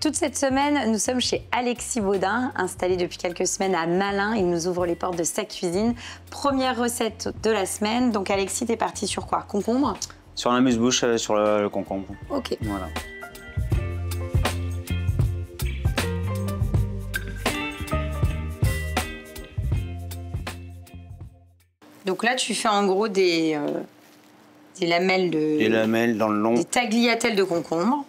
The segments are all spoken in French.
toute cette semaine, nous sommes chez Alexis Baudin, installé depuis quelques semaines à Malin. Il nous ouvre les portes de sa cuisine. Première recette de la semaine. Donc Alexis, t'es parti sur quoi? Concombre? Sur l'amuse-bouche, sur le concombre. Ok. Voilà. Donc là, tu fais en gros des lamelles de... Des lamelles dans le long. Des tagliatelles de concombre.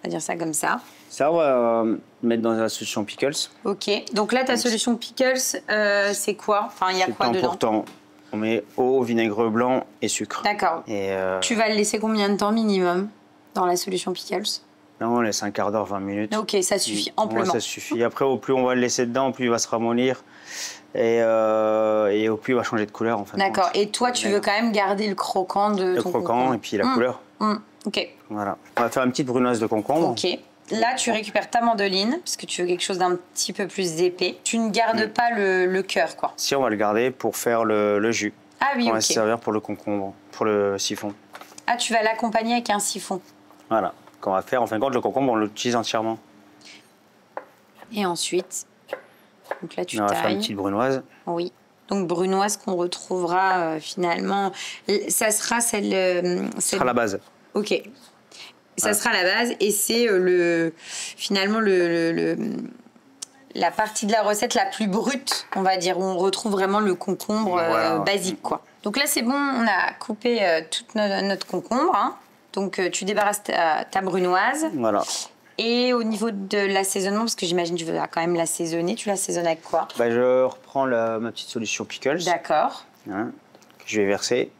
On va dire ça comme ça. Ça, on va mettre dans la solution pickles. Ok. Donc là, ta solution pickles, c'est quoi? Enfin, il y a quoi dedans? Pourtant, on met eau, vinaigre blanc et sucre. D'accord. Et tu vas le laisser combien de temps minimum dans la solution pickles? là, on laisse un quart d'heure, 20 minutes. Ok, ça suffit amplement. Ouais, ça suffit. Après, au plus on va le laisser dedans, au plus il va se ramollir. Et au plus il va changer de couleur, en fait. D'accord. Et toi, tu veux quand même garder le croquant de ton concombre? Le croquant et puis la couleur. Ok. Voilà. On va faire une petite brunoise de concombre. Ok. Là, tu récupères ta mandoline, parce que tu veux quelque chose d'un petit peu plus épais. Tu ne gardes pas le cœur, quoi. Si, on va le garder pour faire le jus. Ah oui, on va ok. se servir pour le concombre, pour le siphon. Ah, tu vas l'accompagner avec un siphon. Voilà. Qu'on va faire, en fin de compte, le concombre, on l'utilise entièrement. Et ensuite, donc là, tu on va tailles. faire une petite brunoise. Oui. Donc brunoise qu'on retrouvera finalement. Ça sera celle. Ce sera la base. Ok. Ça sera la base et c'est finalement la partie de la recette la plus brute, on va dire, où on retrouve vraiment le concombre basique, quoi. Donc là, c'est bon, on a coupé toute notre concombre. Hein. Donc tu débarrasses ta brunoise. Voilà. Et au niveau de l'assaisonnement, parce que j'imagine que tu veux quand même l'assaisonner, tu l'assaisonnes avec quoi? Bah, je reprends ma petite solution pickles. D'accord. Hein, que je vais verser.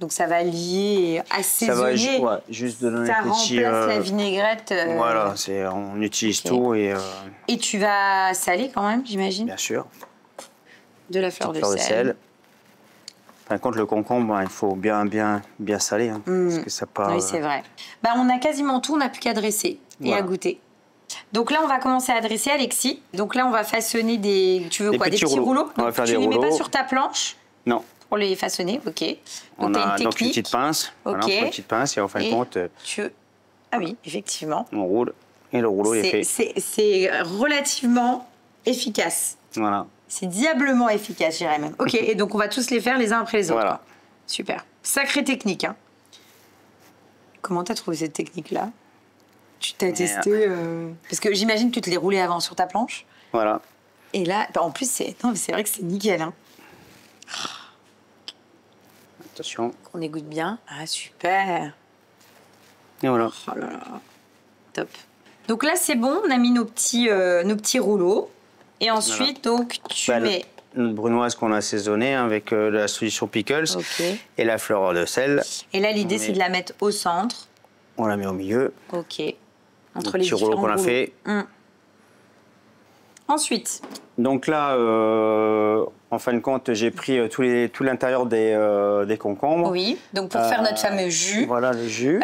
Donc ça va lier et assaisonner. Ça va juste donner ça un petit... remplace la vinaigrette. Voilà, on utilise tout et... Et tu vas saler quand même, j'imagine? Bien sûr. De la fleur de sel. Enfin, contre le concombre, il faut bien saler. Hein, parce que ça part, oui, c'est vrai. Bah, on a quasiment tout, on n'a plus qu'à dresser et à goûter. Donc là, on va commencer à dresser, Alexis. Donc là, on va façonner des... Tu veux quoi? Des petits rouleaux? On va faire des rouleaux. Tu ne les mets pas sur ta planche? Non. Pour les façonner, ok. Donc, on a donc une petite pince. Ok. Voilà, on prend une petite pince et en fin de compte... Ah oui, effectivement. On roule et le rouleau est fait. C'est relativement efficace. Voilà. C'est diablement efficace, je dirais même. Ok, et donc on va tous les faire les uns après les autres. Voilà. Super. Sacrée technique, hein. Comment t'as trouvé cette technique-là? Tu t'as testé parce que j'imagine que tu te les roulais avant sur ta planche. Voilà. Et là, en plus, c'est vrai que c'est nickel, hein. Attention. Qu'on égoutte bien. Ah, super. Et voilà. Oh là là. Top. Donc là, c'est bon, on a mis nos petits rouleaux. Et ensuite, donc, tu mets... Notre brunoise qu'on a assaisonnée avec la solution pickles et la fleur de sel. Et là, l'idée, c'est de la mettre au centre. On la met au milieu. Ok. Entre les différents rouleaux qu'on a fait. Ensuite. Donc là, en fin de compte, j'ai pris tout l'intérieur des concombres. Oui, donc pour faire notre fameux jus. Voilà le jus.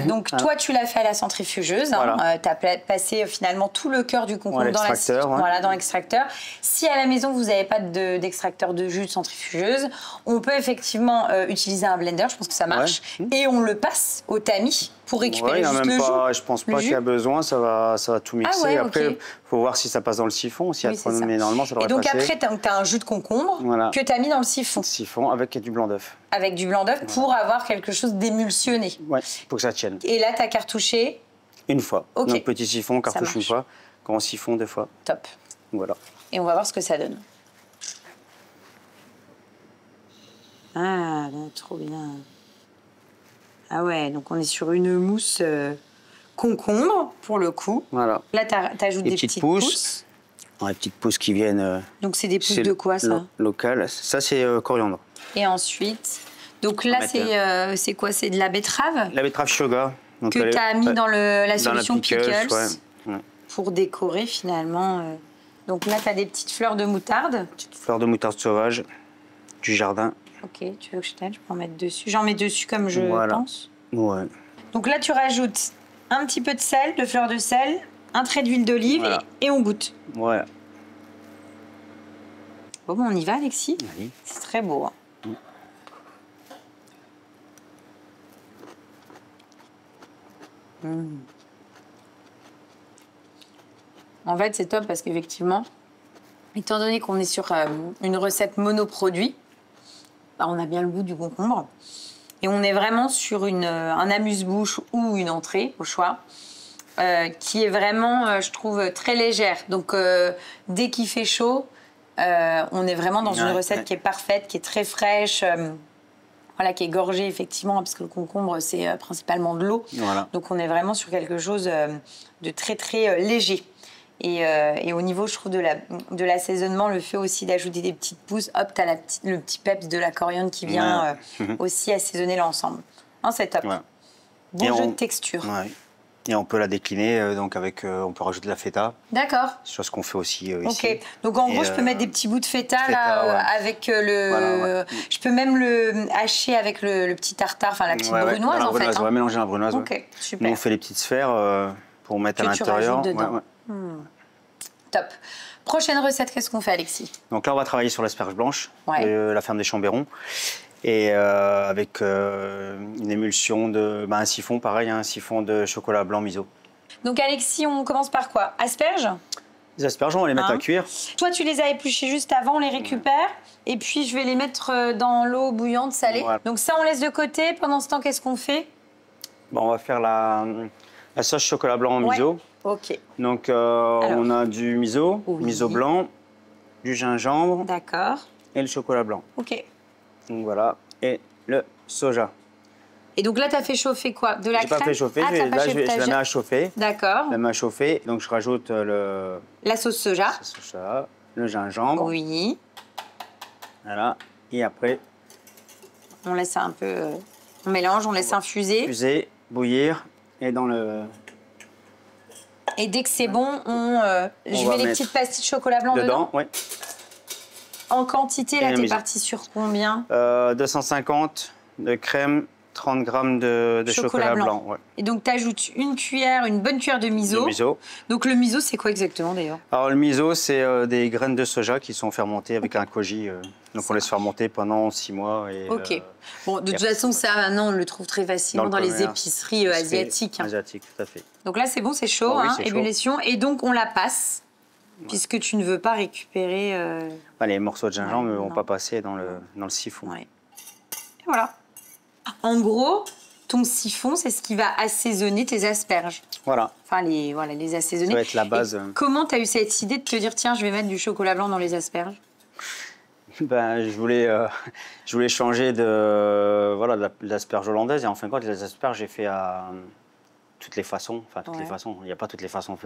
Donc toi, tu l'as fait à la centrifugeuse. Voilà. Tu as passé finalement tout le cœur du concombre dans l'extracteur. Si à la maison, vous n'avez pas d'extracteur de jus de centrifugeuse, on peut effectivement utiliser un blender, je pense que ça marche. Et on le passe au tamis pour récupérer juste le jus. Je pense pas qu'il y a besoin, ça va tout mixer. Après, il faut voir si ça passe dans le siphon. Mais normalement, ça devrait passer. Et donc après, tu as un jus de concombre que tu as mis dans le siphon. Siphon avec du blanc d'œuf. Avec du blanc d'œuf pour avoir quelque chose d'émulsionné. Ouais, pour que ça tienne. Et là, tu as cartouché? Une fois. Ok. Donc petit siphon, cartouche une fois. Grand siphon 2 fois. Top. Voilà. Et on va voir ce que ça donne. Ah, là, trop bien. Ah ouais, donc on est sur une mousse concombre, pour le coup. Voilà. Là, tu ajoutes des petites pousses. Les petites pousses qui viennent... donc c'est des pousses de quoi, ça? Local. Ça, c'est coriandre. Et ensuite... Donc là, c'est quoi? C'est de la betterave? La betterave shoga. Donc que tu as mis dans la solution pickles. Ouais. Pour décorer, finalement. Donc là, tu as des petites fleurs de moutarde. Petites fleurs de moutarde sauvage du jardin. Ok, tu veux que je t'aide? Je peux en mettre dessus. J'en mets dessus comme je pense. Ouais. Donc là, tu rajoutes un petit peu de sel, de fleur de sel, un trait d'huile d'olive et on goûte. Ouais. Bon, on y va, Alexis? Oui. C'est très beau. Hein. En fait, c'est top parce qu'effectivement, étant donné qu'on est sur une recette monoproduit, bah, on a bien le goût du concombre. Et on est vraiment sur un amuse-bouche ou une entrée, au choix, qui est vraiment, je trouve, très légère. Donc, dès qu'il fait chaud, on est vraiment dans une recette qui est parfaite, qui est très fraîche, voilà, qui est gorgée, effectivement, parce que le concombre, c'est principalement de l'eau. Voilà. Donc, on est vraiment sur quelque chose de très, très léger. Et au niveau, je trouve, de l'assaisonnement, le fait aussi d'ajouter des petites pousses, hop, t'as le petit peps de la coriandre qui vient aussi assaisonner l'ensemble. C'est top. Ouais. Bon jeu de texture. Ouais. Et on peut la décliner, donc on peut rajouter de la feta. D'accord. Chose qu'on fait aussi ici. Ok. Donc en gros, je peux mettre des petits bouts de feta là, avec le. Voilà, ouais. Je peux même le hacher avec le petit tartare, enfin la petite brunoise en fait. On va mélanger la brunoise. Ok, super. Nous, on fait les petites sphères pour mettre à l'intérieur. Top. Prochaine recette, qu'est-ce qu'on fait, Alexis? Donc là, on va travailler sur l'asperge blanche de la ferme des Chambérons. Et avec une émulsion un siphon, pareil, un siphon de chocolat blanc miso. Donc Alexis, on commence par quoi? Asperges? Les asperges, on va les mettre à cuire. Toi, tu les as épluchées juste avant, on les récupère. Et puis, je vais les mettre dans l'eau bouillante, salée. Voilà. Donc ça, on laisse de côté. Pendant ce temps, qu'est-ce qu'on fait? On va faire la sauce chocolat blanc en miso. Ok. Donc, on a du miso, miso blanc, du gingembre. D'accord. Et le chocolat blanc. Ok. Donc voilà, et le soja. Et donc là, tu as fait chauffer quoi? De la crème? J'ai pas fait chauffer, là je la mets à chauffer. D'accord. Je la mets à chauffer, donc je rajoute la sauce soja. Le gingembre. Oui. Voilà, et après... On laisse un peu... on mélange, on laisse infuser. Infuser, bouillir, et dans le... Et dès que c'est bon, je mets les petites pastilles de chocolat blanc dedans. Oui. En quantité, là, t'es parti sur combien? 250 de crème, 30 grammes de chocolat blanc. Ouais. Et donc, tu ajoutes une bonne cuillère de miso. Donc, le miso, c'est quoi exactement d'ailleurs? Alors, le miso, c'est des graines de soja qui sont fermentées avec un koji. Donc, on laisse fermenter pendant 6 mois. Et, ok. Bon, de toute façon, ça, maintenant, on le trouve très facilement dans les épiceries asiatiques. Asiatiques, tout à fait. Donc là, c'est bon, c'est chaud, ébullition. Chaud. Et donc, on la passe. Puisque tu ne veux pas récupérer... les morceaux de gingembre ne vont pas passer dans le siphon. Ouais. Et voilà. En gros, ton siphon, c'est ce qui va assaisonner tes asperges. Voilà. Enfin, les assaisonner. Ça va être la base. Et comment tu as eu cette idée de te dire, tiens, je vais mettre du chocolat blanc dans les asperges? Je voulais changer de l'asperge hollandaise. Et en fin de compte, les asperges, j'ai fait à... toutes les façons, toutes les façons, il n'y a pas toutes les façons,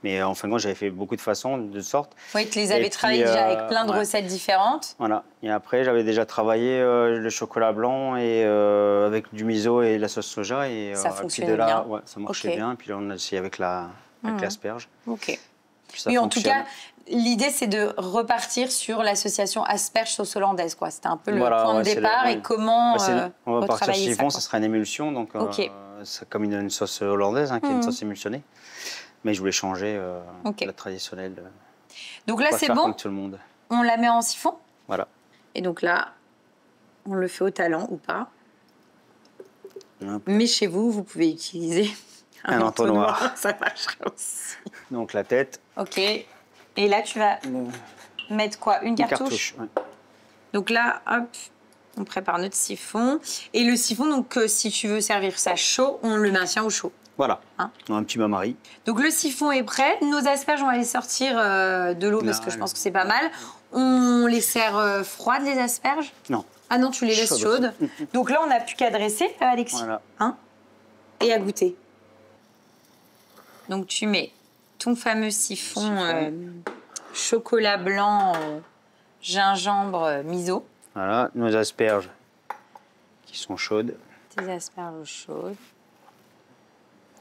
mais en fin de compte, j'avais fait beaucoup de façons, de sortes. Oui, tu les avais travaillées déjà avec plein de recettes différentes. Voilà, et après, j'avais déjà travaillé le chocolat blanc et avec du miso et la sauce soja. Et, ça fonctionnait bien. Ouais, ça marchait bien, et puis là, on a essayé avec l'asperge. Ok. Oui, en tout cas, l'idée, c'est de repartir sur l'association asperge-sauce hollandaise, quoi. C'était un peu le point de départ et comment on va partir sur siphon, ça sera une émulsion, donc... c'est comme une sauce hollandaise, qui est une sauce émulsionnée. Mais je voulais changer la traditionnelle. Donc là, c'est bon. Tout le monde. On la met en siphon. Voilà. Et donc là, on le fait au talent ou pas. Mais chez vous, vous pouvez utiliser un entonnoir. Ça marcherait aussi. Donc la tête. Ok. Et là, tu vas mettre quoi? Une cartouche, ouais. Donc là, hop. On prépare notre siphon. Et le siphon, donc, si tu veux servir ça chaud, on le maintient au chaud. Voilà. Un petit bain-marie. Donc, le siphon est prêt. Nos asperges, on va les sortir de l'eau parce que je pense que c'est pas mal. On les sert froides, les asperges? Non. Ah non, tu les laisses chaudes. Donc là, on n'a plus qu'à dresser, Alexis. Voilà. Et à goûter. Donc, tu mets ton fameux siphon chocolat blanc, gingembre, miso. Voilà, nos asperges qui sont chaudes. Tes asperges chaudes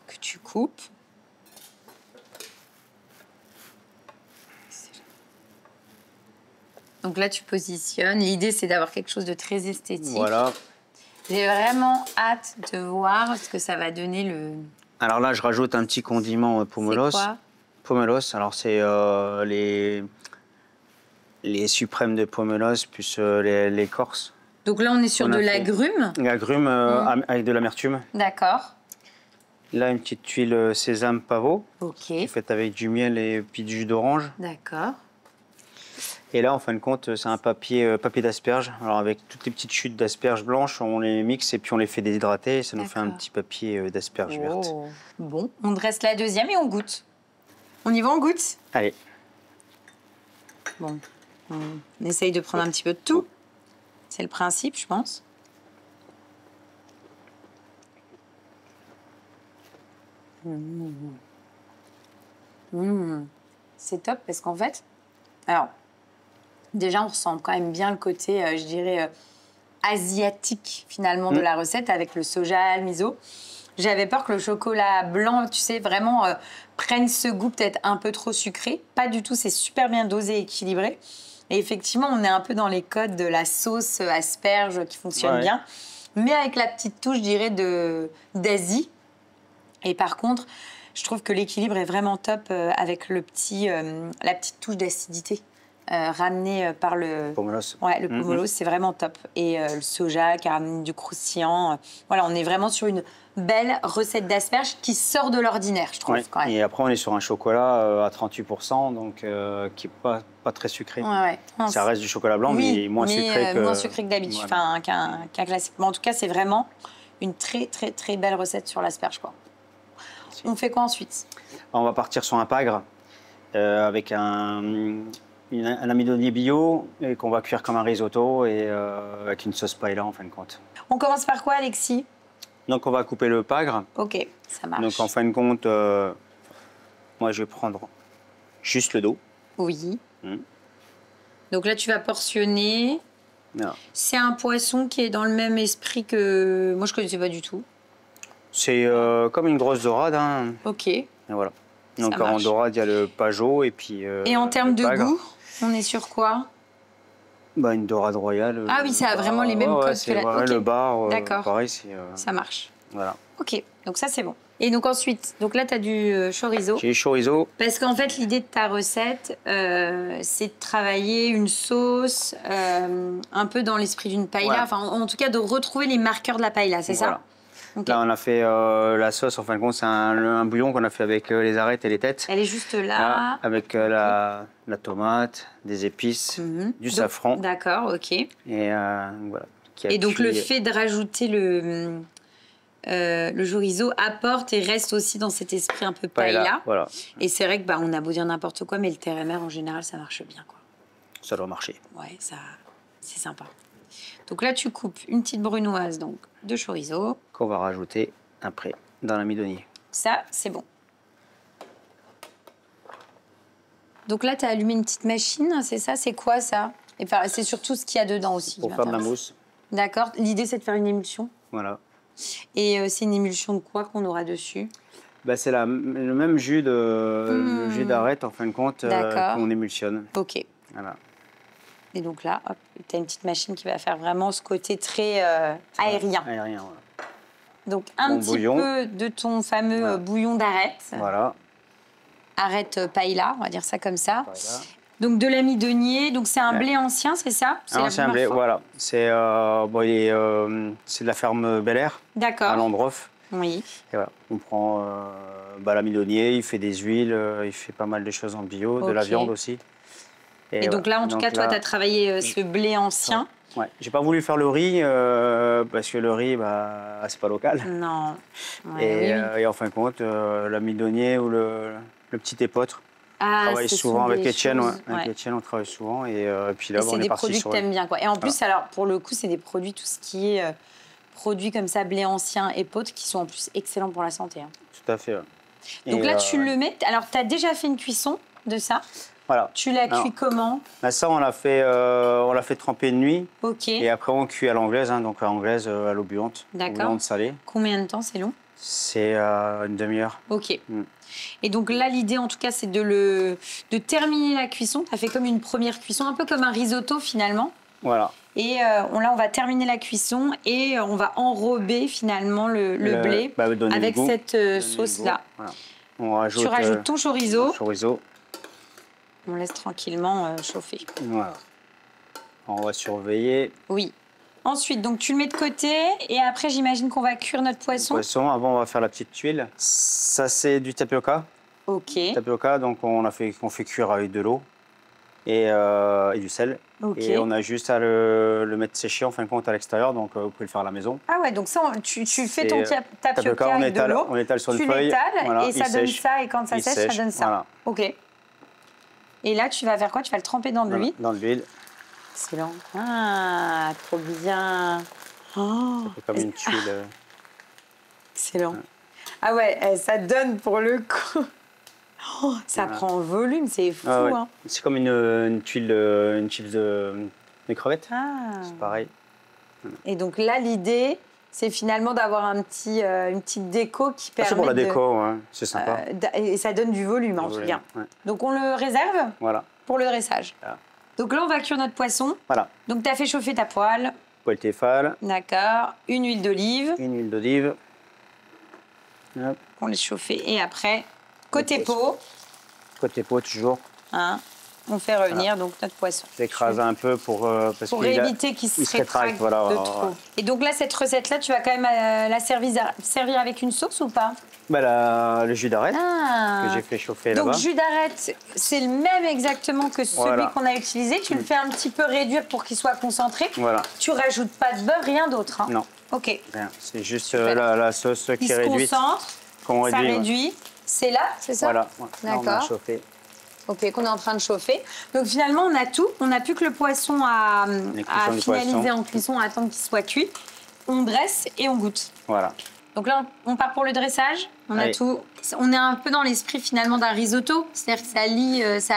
que tu coupes. Donc là, tu positionnes. L'idée, c'est d'avoir quelque chose de très esthétique. Voilà. J'ai vraiment hâte de voir ce que ça va donner le... Alors là, je rajoute un petit condiment pomelos. C'est quoi? Pomelos, alors c'est les suprêmes de pomelos plus l'écorce. Donc là, on est sur de l'agrume. L'agrume avec de l'amertume. D'accord. Là, une petite tuile sésame pavot. Ok. Qui est faite avec du miel et puis du jus d'orange. D'accord. Et là, en fin de compte, c'est un papier d'asperges. Alors, avec toutes les petites chutes d'asperges blanches, on les mixe et puis on les fait déshydrater. Et ça nous fait un petit papier d'asperges vertes. Bon, on dresse la deuxième et on goûte. On y va, on goûte? Allez. Bon, on essaye de prendre un petit peu de tout. C'est le principe, je pense. C'est top parce qu'en fait, alors, déjà, on ressent quand même bien le côté, je dirais, asiatique, finalement, de la recette, avec le soja, le miso. J'avais peur que le chocolat blanc, tu sais, vraiment prenne ce goût peut-être un peu trop sucré. Pas du tout, c'est super bien dosé et équilibré. Et effectivement, on est un peu dans les codes de la sauce asperge qui fonctionne bien, mais avec la petite touche, je dirais, d'Asie. Et par contre, je trouve que l'équilibre est vraiment top avec la petite touche d'acidité. Ramené par le pomelos. Ouais, le pomelos, c'est vraiment top. Et le soja qui ramène du croustillant. Voilà, on est vraiment sur une belle recette d'asperges qui sort de l'ordinaire, je trouve. Quand même. Et après, on est sur un chocolat à 38%, donc qui n'est pas très sucré. Ça reste du chocolat blanc, mais moins sucré que d'habitude, enfin, qu'un classique. Mais en tout cas, c'est vraiment une très, très, très belle recette sur l'asperge, quoi. On fait quoi ensuite? On va partir sur un pagre avec un amidonnier bio et qu'on va cuire comme un risotto et avec une sauce paella en fin de compte. On commence par quoi, Alexis? Donc on va couper le pagre. Ok, ça marche. Donc en fin de compte, moi je vais prendre juste le dos. Oui. Donc là tu vas portionner. C'est un poisson qui est dans le même esprit que... Moi je connaissais pas du tout. C'est comme une grosse dorade. Hein. Ok. Et voilà. Donc en dorade il y a le pajot et puis... et en termes de goût, on est sur quoi? Une dorade royale. Ah oui, ça a vraiment les mêmes codes que la... Le bar, pareil. Ça marche. Voilà. Ok, donc ça c'est bon. Et donc ensuite, donc là tu as du chorizo. J'ai du chorizo. Parce qu'en fait l'idée de ta recette, c'est de travailler une sauce un peu dans l'esprit d'une paella. Enfin en tout cas de retrouver les marqueurs de la paella, c'est ça? Okay. Là, on a fait la sauce, en fin de compte, c'est un bouillon qu'on a fait avec les arêtes et les têtes. Elle est juste là. Avec la tomate, des épices, du safran. D'accord, ok. Et voilà. Et donc, le fait de rajouter le chorizo apporte et reste aussi dans cet esprit un peu paella. Voilà. Et c'est vrai que on a beau dire n'importe quoi, mais le terre et mer, en général, ça marche bien, quoi. Ça doit marcher. Ouais, c'est sympa. Donc là, tu coupes une petite brunoise donc, de chorizo. Qu'on va rajouter après dans l'amidonnier. Ça, c'est bon. Donc là, tu as allumé une petite machine, c'est ça? C'est quoi ça? Et c'est surtout ce qu'il y a dedans aussi. Pour faire de la mousse. D'accord. L'idée, c'est de faire une émulsion? Voilà. Et c'est une émulsion de quoi qu'on aura dessus? C'est le même jus le jus d'arête, en fin de compte, qu'on émulsionne. Ok. Voilà. Et donc là, tu as une petite machine qui va faire vraiment ce côté très aérien. Aérien, voilà. Donc un petit peu de ton fameux bouillon d'arête. Voilà. Arête paella, on va dire ça comme ça. Paella. Donc de l'amidonnier, donc c'est un blé ancien, c'est ça? C'est un blé, voilà. C'est de la ferme Bel Air. D'accord. À Landroff. Oui. Et voilà. On prend l'amidonnier, il fait des huiles, il fait pas mal de choses en bio, de la viande aussi. Et donc là, en tout cas, toi, tu as travaillé ce blé ancien. Ouais. J'ai pas voulu faire le riz parce que le riz, c'est pas local. Non. Ouais, et en fin de compte, l'amidonnier ou le petit épeautre. On travaille souvent avec Etienne. Avec Etienne, on travaille souvent. Et puis là, on est parti sur... C'est des produits que tu aimes bien, quoi. Et en plus, alors, pour le coup, c'est des produits, tout ce qui est produits comme ça, blé ancien, épeautre, qui sont en plus excellents pour la santé. Hein. Tout à fait. Ouais. Donc là, tu le mets... Alors, tu as déjà fait une cuisson de ça? Voilà. Tu l'as cuit comment? Ça, on l'a fait tremper une nuit. Ok. Et après, on cuit à l'anglaise, donc à l'anglaise, à l'eau bouillante. D'accord. Bouillante salée. Combien de temps, c'est long? C'est une demi-heure. Ok. Et donc là, l'idée, en tout cas, c'est de terminer la cuisson. Tu as fait comme une première cuisson, un peu comme un risotto, finalement. Voilà. Et là, on va terminer la cuisson et on va enrober, finalement, le blé avec cette sauce-là. Voilà. Tu rajoutes ton chorizo. Chorizo. On laisse tranquillement chauffer. Voilà. On va surveiller. Oui. Ensuite, donc tu le mets de côté et après, j'imagine qu'on va cuire notre poisson. Poisson, avant, on va faire la petite tuile. Ça, c'est du tapioca. Ok. Tapioca, donc on fait cuire avec de l'eau et du sel. Okay. Et on a juste à le mettre sécher en fin de compte à l'extérieur, donc vous pouvez le faire à la maison. Ah ouais, donc ça, tu fais ton tapioca avec de l'eau, on étale sur une feuille, voilà, et ça donne ça, et quand ça sèche, ça donne ça. Voilà. Ok. Et là, tu vas faire quoi? Tu vas le tremper dans de l'huile? Dans de l'huile. Excellent. Ah, trop bien. Oh. Ça fait comme une tuile. Excellent. Ouais. Ah ouais, ça donne pour le coup. Oh, ça prend en volume, c'est fou. Ah ouais. Hein. C'est comme une tuile, une chips de crevettes. Ah. C'est pareil. Et donc là, l'idée, c'est finalement d'avoir une petite déco qui permet. C'est pour la déco, ouais. C'est sympa. Et ça donne du volume, en tout cas. Ouais. Donc on le réserve pour le dressage. Voilà. Donc là, on va cuire notre poisson. Voilà. Donc tu as fait chauffer ta poêle. Poêle Tefal. D'accord. Une huile d'olive. Une huile d'olive. On laisse chauffer. Et après, côté peau. Côté peau, toujours. Hein, on fait revenir donc notre poisson. J'écrase un peu pour éviter qu'il se rétracte de trop. Et donc là, cette recette-là, tu vas quand même la servir avec une sauce ou pas? Le jus d'arête que j'ai fait chauffer là-bas. Donc jus d'arête, c'est le même exactement que celui qu'on a utilisé. Tu le fais un petit peu réduire pour qu'il soit concentré. Voilà. Tu rajoutes pas de beurre, rien d'autre. Hein. Non. Ok. C'est juste la sauce qui est réduite. Ça réduit. C'est là, c'est ça? Voilà. D'accord. On a chauffé. Ok, qu'on est en train de chauffer. Donc finalement, on a tout. On n'a plus que le poisson à finaliser en cuisson, à attendre qu'il soit cuit. On dresse et on goûte. Voilà. Donc là, on part pour le dressage. On a tout. On est un peu dans l'esprit finalement d'un risotto. C'est-à-dire que ça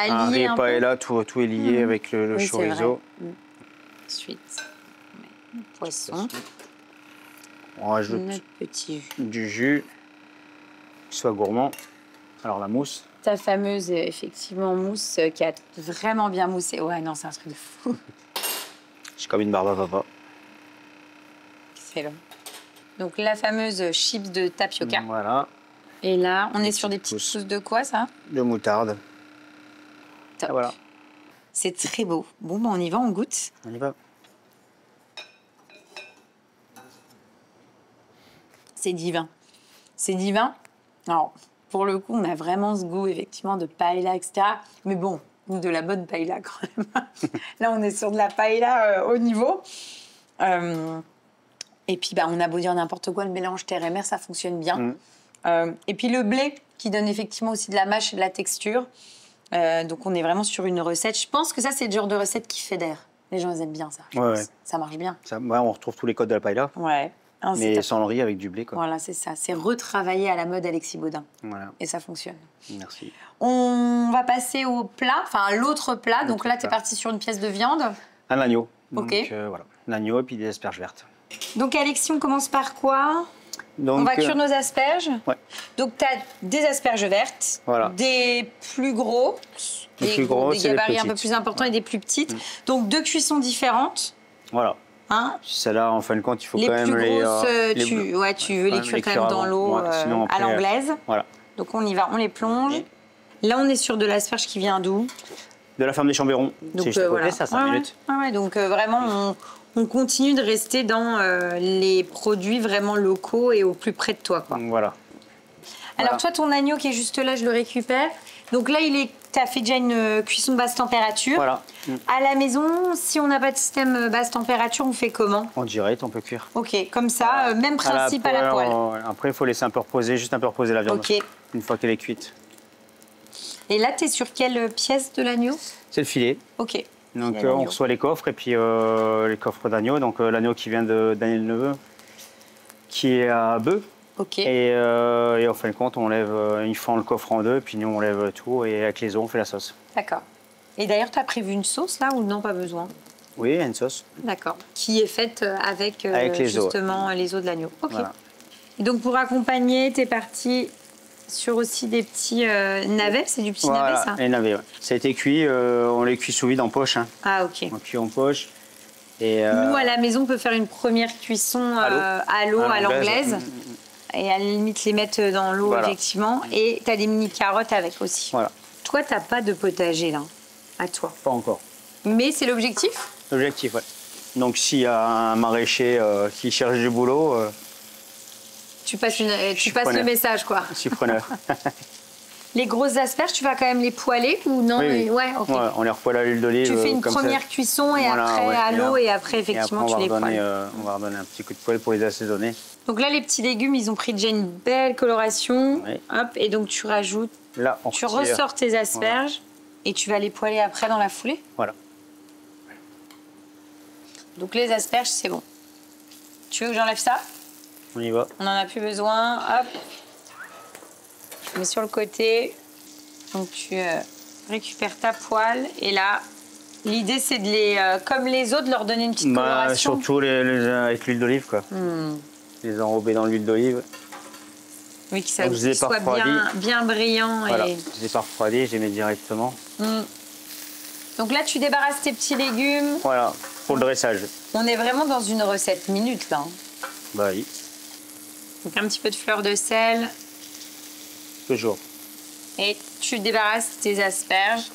a lié un peu. Et là, tout est lié avec le chorizo. Ensuite, on met le poisson. On rajoute du jus, qui soit gourmand. Alors la mousse. Ta fameuse, effectivement, mousse qui a vraiment bien moussé. Ouais, non, c'est un truc de fou. C'est comme une barbe à papa. Excellent. Donc, la fameuse chips de tapioca. Voilà. Et là, on est sur des petites pousses de quoi, ça? De moutarde. Top. Voilà. C'est très beau. Bon, on y va, on goûte. On y va. C'est divin. C'est divin. Alors, pour le coup, on a vraiment ce goût, effectivement, de paella, etc. Mais bon, de la bonne paella, quand même. Là, on est sur de la paella haut niveau. Et puis, on a beau dire n'importe quoi, le mélange terre et mer, ça fonctionne bien. Et puis, le blé, qui donne effectivement aussi de la mâche et de la texture. Donc, on est vraiment sur une recette. Je pense que ça, c'est le genre de recette qui fédère. Les gens, ils aiment bien ça. Ça marche bien. On retrouve tous les codes de la paella. Ouais. Mais sans le riz, avec du blé, quoi. Voilà, c'est ça. C'est retravaillé à la mode Alexis Baudin. Voilà. Et ça fonctionne. Merci. On va passer au plat, enfin à l'autre plat. Donc là, tu es parti sur une pièce de viande. Un agneau. Ok. Donc, voilà. L'agneau et puis des asperges vertes. Donc Alexis, on commence par quoi? On va cuire nos asperges. Ouais. Donc tu as des asperges vertes, des plus gros, des gabarits un peu plus importants et des plus petites. Donc 2 cuissons différentes. Voilà. Hein? Celle-là, en fin de compte, il faut les quand même plus grosses, tu veux les cuire quand même dans l'eau à l'anglaise. Voilà. Donc on y va, on les plonge. Là, on est sur de l'asperge qui vient d'où? De la ferme des Chambérons. C'est juste à côté, ça, 5 minutes. Donc vraiment, on continue de rester dans les produits vraiment locaux et au plus près de toi, quoi. Voilà. Alors toi, ton agneau qui est juste là, je le récupère. Donc là, tu as fait déjà une cuisson basse température. Voilà. À la maison, si on n'a pas de système basse température, on fait comment? En direct, on peut cuire. Ok, comme ça, même principe à la poêle. Après, il faut laisser un peu reposer, juste un peu reposer la viande. Ok. Une fois qu'elle est cuite. Et là, tu es sur quelle pièce de l'agneau? C'est le filet. Ok. Donc on reçoit les coffres et puis les coffres d'agneau. Donc l'agneau qui vient de Daniel Neveu, qui est à Bœuf. Ok. Et en fin de compte, on lève, ils font le coffre en deux, puis nous on lève tout et avec les os on fait la sauce. D'accord. Et d'ailleurs, tu as prévu une sauce là ou non, pas besoin? Oui, une sauce. D'accord. Qui est faite avec les os de l'agneau. Ok. Voilà. Et donc pour accompagner, tu es parti sur aussi des petits navets. C'est du petit navet, ça? Les navets, ouais. Ça a été cuit, on les cuit sous vide en poche. Hein. Ah, ok. On cuit en poche. Et, nous, à la maison, on peut faire une première cuisson à l'eau, à l'anglaise. Et à la limite, les mettre dans l'eau, effectivement. Et tu as des mini carottes avec aussi. Voilà. Toi, tu n'as pas de potager, là, à toi? Pas encore. Mais c'est l'objectif? L'objectif, ouais. Donc s'il y a un maraîcher qui cherche du boulot... tu passes le message, quoi. Je suis preneur. Les grosses asperges, tu vas quand même les poêler ou non? Oui. Ouais, okay. Ouais, on les repoêle à l'huile d'olive. Tu fais une première cuisson et après à l'eau et après effectivement tu les poêles. On va redonner un petit coup de poêle pour les assaisonner. Donc là, les petits légumes, ils ont pris déjà une belle coloration. Oui. Hop, et donc tu rajoutes, là, tu ressors tes asperges et tu vas les poêler après dans la foulée. Voilà. Donc les asperges, c'est bon. Tu veux que j'enlève ça? On y va. On n'en a plus besoin. Hop. Je mets sur le côté. Donc tu récupères ta poêle. Et là, l'idée c'est de les, comme les autres, leur donner une petite coloration. Surtout avec l'huile d'olive, quoi. Les enrober dans l'huile d'olive. Oui, que ça soit bien brillant. Voilà, je les ai pas refroidis, je les mets directement. Donc là, tu débarrasses tes petits légumes. Voilà, pour le dressage. On est vraiment dans une recette minute, là. Bah oui. Donc un petit peu de fleur de sel. Toujours. Et tu débarrasses tes asperges,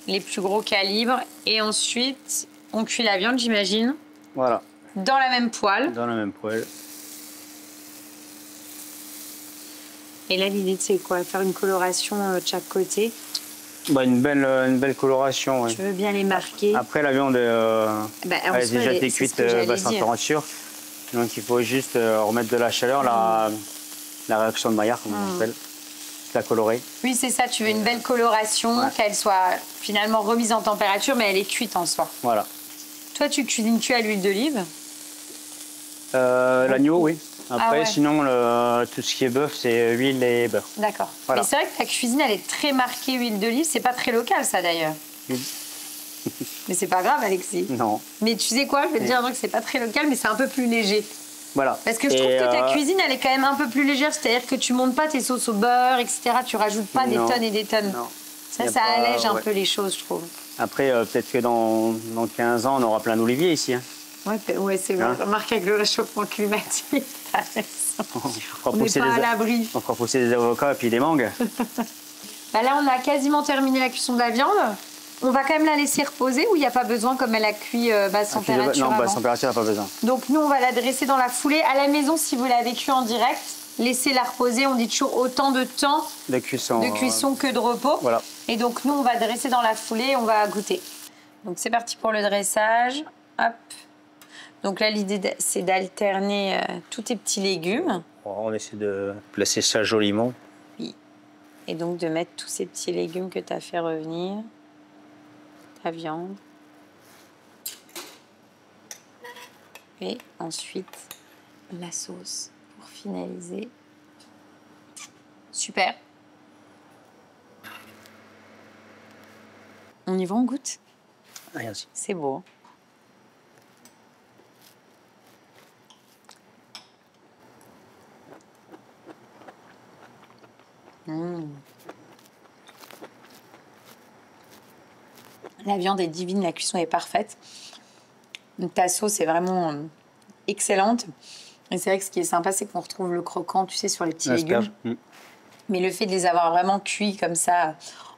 les plus gros calibres. Et ensuite, on cuit la viande, j'imagine. Voilà. Dans la même poêle. Dans la même poêle. Et là, l'idée, c'est quoi? Faire une coloration de chaque côté. Bah, une belle coloration, oui. Tu veux bien les marquer. Après, la viande elle est déjà été cuite à basse température. Donc, il faut juste remettre de la chaleur, la réaction de Maillard, comme on appelle. La colorer. Oui, c'est ça. Tu veux une belle coloration, qu'elle soit finalement remise en température, mais elle est cuite en soi. Voilà. Toi, tu cuisines à l'huile d'olive? L'agneau, oui. Après, sinon, tout ce qui est bœuf, c'est huile et beurre. D'accord. Voilà. Mais c'est vrai que ta cuisine, elle est très marquée huile d'olive. C'est pas très local, ça, d'ailleurs. Mais c'est pas grave, Alexis. Non. Mais tu sais quoi? Je vais te dire que c'est pas très local, mais c'est un peu plus léger. Voilà. Parce que je trouve que ta cuisine, elle est quand même un peu plus légère. C'est-à-dire que tu montes pas tes sauces au beurre, etc. Tu rajoutes pas des tonnes et des tonnes. Non. Ça allège un peu les choses, je trouve. Après, peut-être que dans 15 ans, on aura plein d'oliviers ici. Hein. Ouais, c'est vrai. Remarque avec le réchauffement climatique, t'as raison. On n'est pas à l'abri. On fera pousser des avocats et puis des mangues. Là, on a quasiment terminé la cuisson de la viande. On va quand même la laisser reposer ou il n'y a pas besoin comme elle a cuit basse température? Non, basse température, il n'y a pas besoin. Donc nous, on va la dresser dans la foulée. À la maison, si vous l'avez cuit en direct, laissez-la reposer. On dit toujours autant de temps de cuisson que de repos. Voilà. Et donc nous, on va dresser dans la foulée et on va goûter. Donc c'est parti pour le dressage. Hop. Donc là, l'idée, c'est d'alterner tous tes petits légumes. On essaie de placer ça joliment. Oui. Et donc de mettre tous ces petits légumes que tu as fait revenir. Ta viande. Et ensuite, la sauce pour finaliser. Super. On y va, on goûte? Merci. C'est beau. La viande est divine, la cuisson est parfaite. Donc, ta sauce est vraiment excellente. Et c'est vrai que ce qui est sympa, c'est qu'on retrouve le croquant, tu sais, sur les petits légumes. Mais le fait de les avoir vraiment cuits comme ça,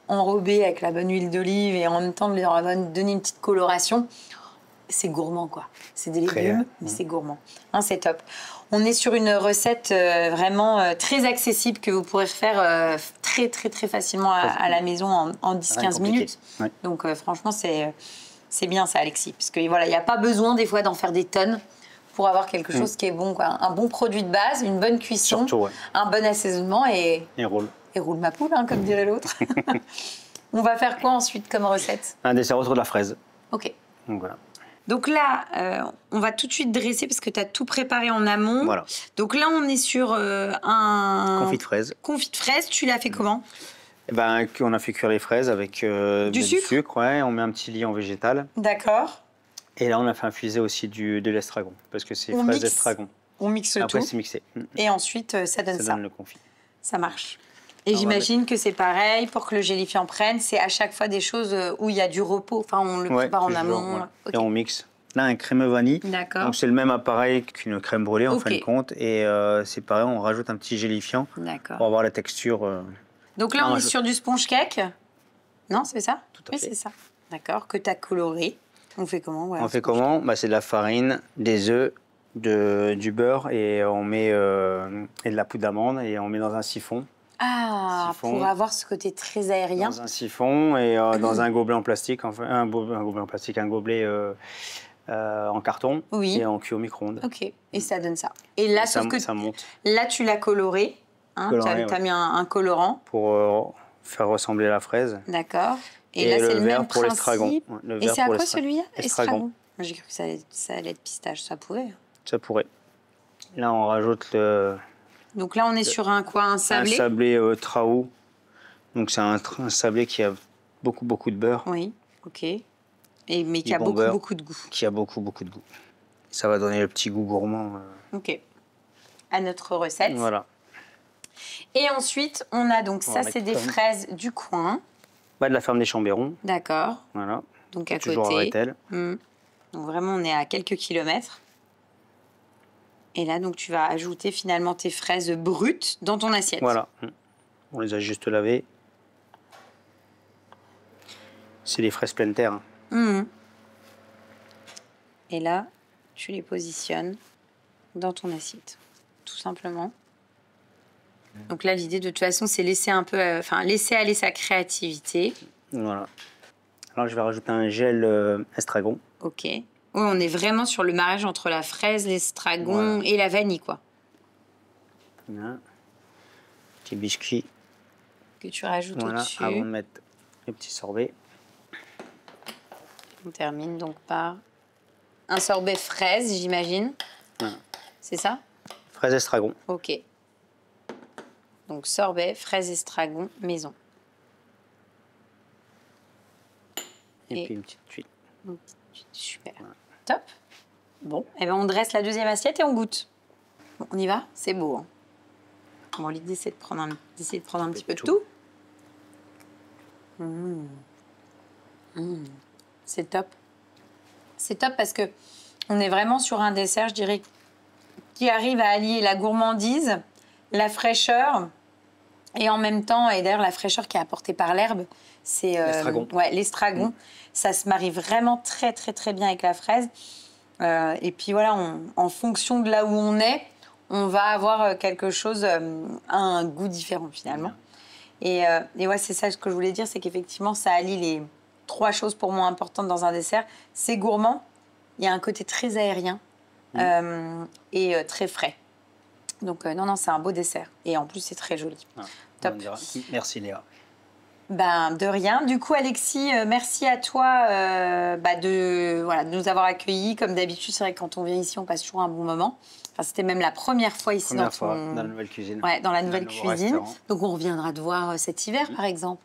enrobés avec la bonne huile d'olive et en même temps de leur donner une petite coloration, c'est gourmand, quoi. C'est des légumes, mais c'est gourmand. Hein, c'est top. On est sur une recette vraiment très accessible que vous pourrez faire très facilement à la maison en 10-15 minutes. Ouais. Donc franchement, c'est bien ça, Alexis. Parce qu'il voilà, n'y a pas besoin des fois d'en faire des tonnes pour avoir quelque chose qui est bon, quoi. Un bon produit de base, une bonne cuisson, surtout, un bon assaisonnement et roule. Et roule ma poule, hein, comme dirait l'autre. On va faire quoi ensuite comme recette? Un dessert autour de la fraise. Ok. Donc voilà. Donc là, on va tout de suite dresser parce que tu as tout préparé en amont. Voilà. Donc là, on est sur un... confit de fraises. Confit de fraises, tu l'as fait comment? On a fait cuire les fraises avec du sucre. Ouais, on met un petit liant végétal. D'accord. Et là, on a fait infuser aussi de l'estragon, parce que c'est fraises estragon. On mixe tout. Après, c'est mixé. Et ensuite, ça donne ça. Ça donne le confit. Ça marche. Et j'imagine que c'est pareil, pour que le gélifiant prenne, c'est à chaque fois des choses où il y a du repos. Enfin, on le prépare en amont. Okay. Et on mixe. Là, un crémeux vanille. D'accord. Donc, c'est le même appareil qu'une crème brûlée, en fin de compte. Et c'est pareil, on rajoute un petit gélifiant pour avoir la texture. Donc là, on est sur du sponge cake. Non, c'est ça? Tout à fait. Oui, c'est ça. D'accord, que tu as coloré. On fait comment? On fait comment? Bah, c'est de la farine, des œufs, du beurre et on met et de la poudre d'amande et on met dans un siphon. Ah, pour avoir ce côté très aérien. Dans un siphon et dans un gobelet en plastique, enfin un gobelet en plastique, un gobelet en carton et on cuit au micro-ondes. Ok, et ça donne ça. Et là, ça monte. Là, tu l'as coloré. Hein, tu as mis un colorant. Pour faire ressembler la fraise. D'accord. Et là, c'est le même pour l'estragon. Et c'est à quoi celui-là? Estragon. J'ai cru que ça allait être pistache, ça pourrait. Ça pourrait. Là, on rajoute le... Donc là, on est sur un quoi? Un sablé? Un sablé Traou. Donc c'est un sablé qui a beaucoup de beurre. Oui, ok. Mais qui a beaucoup de goût. Qui a beaucoup de goût. Ça va donner le petit goût gourmand. Ok. À notre recette. Voilà. Et ensuite, on a donc ça, c'est des fraises du coin. Bah, de la ferme des Chambérons. D'accord. Voilà. Donc à toujours côté. À Rethel. Donc vraiment, on est à quelques kilomètres. Et là, donc tu vas ajouter finalement tes fraises brutes dans ton assiette. Voilà. On les a juste lavées. C'est des fraises pleine terre. Et là, tu les positionnes dans ton assiette, tout simplement. Donc là, l'idée de toute façon, c'est laisser un peu, laisser aller sa créativité. Voilà. Alors je vais rajouter un gel estragon. Ok. Oui, on est vraiment sur le mariage entre la fraise, l'estragon et la vanille, quoi. Voilà. Petit biscuit. Que tu rajoutes au-dessus. Avant de mettre les petits sorbets. On termine donc par un sorbet fraise, j'imagine. C'est ça? Fraise estragon. Ok. Donc sorbet, fraise estragon, maison. Et puis une petite tuile. Une petite tuile, super. Voilà. Top. Bon, et ben on dresse la deuxième assiette et on goûte. Bon, on y va? C'est beau. Hein. Bon, l'idée c'est d'essayer de prendre un petit peu de tout. C'est top. C'est top parce que on est vraiment sur un dessert, je dirais, qui arrive à allier la gourmandise, la fraîcheur et en même temps, et d'ailleurs la fraîcheur qui est apportée par l'herbe, c'est l'estragon. L'estragon. Ça se marie vraiment très bien avec la fraise. Et puis voilà, en fonction de là où on est, on va avoir quelque chose, un goût différent finalement. Et ouais, c'est ça ce que je voulais dire, c'est qu'effectivement, ça allie les 3 choses pour moi importantes dans un dessert. C'est gourmand, il y a un côté très aérien et très frais. Donc non, c'est un beau dessert. Et en plus, c'est très joli. Top. Merci Léa. Ben, de rien. Du coup, Alexis, merci à toi de nous avoir accueillis. Comme d'habitude, c'est vrai que quand on vient ici, on passe toujours un bon moment. Enfin, c'était même la première fois ici dans la nouvelle cuisine. Ouais, dans la nouvelle cuisine. Donc, on reviendra te voir cet hiver, par exemple.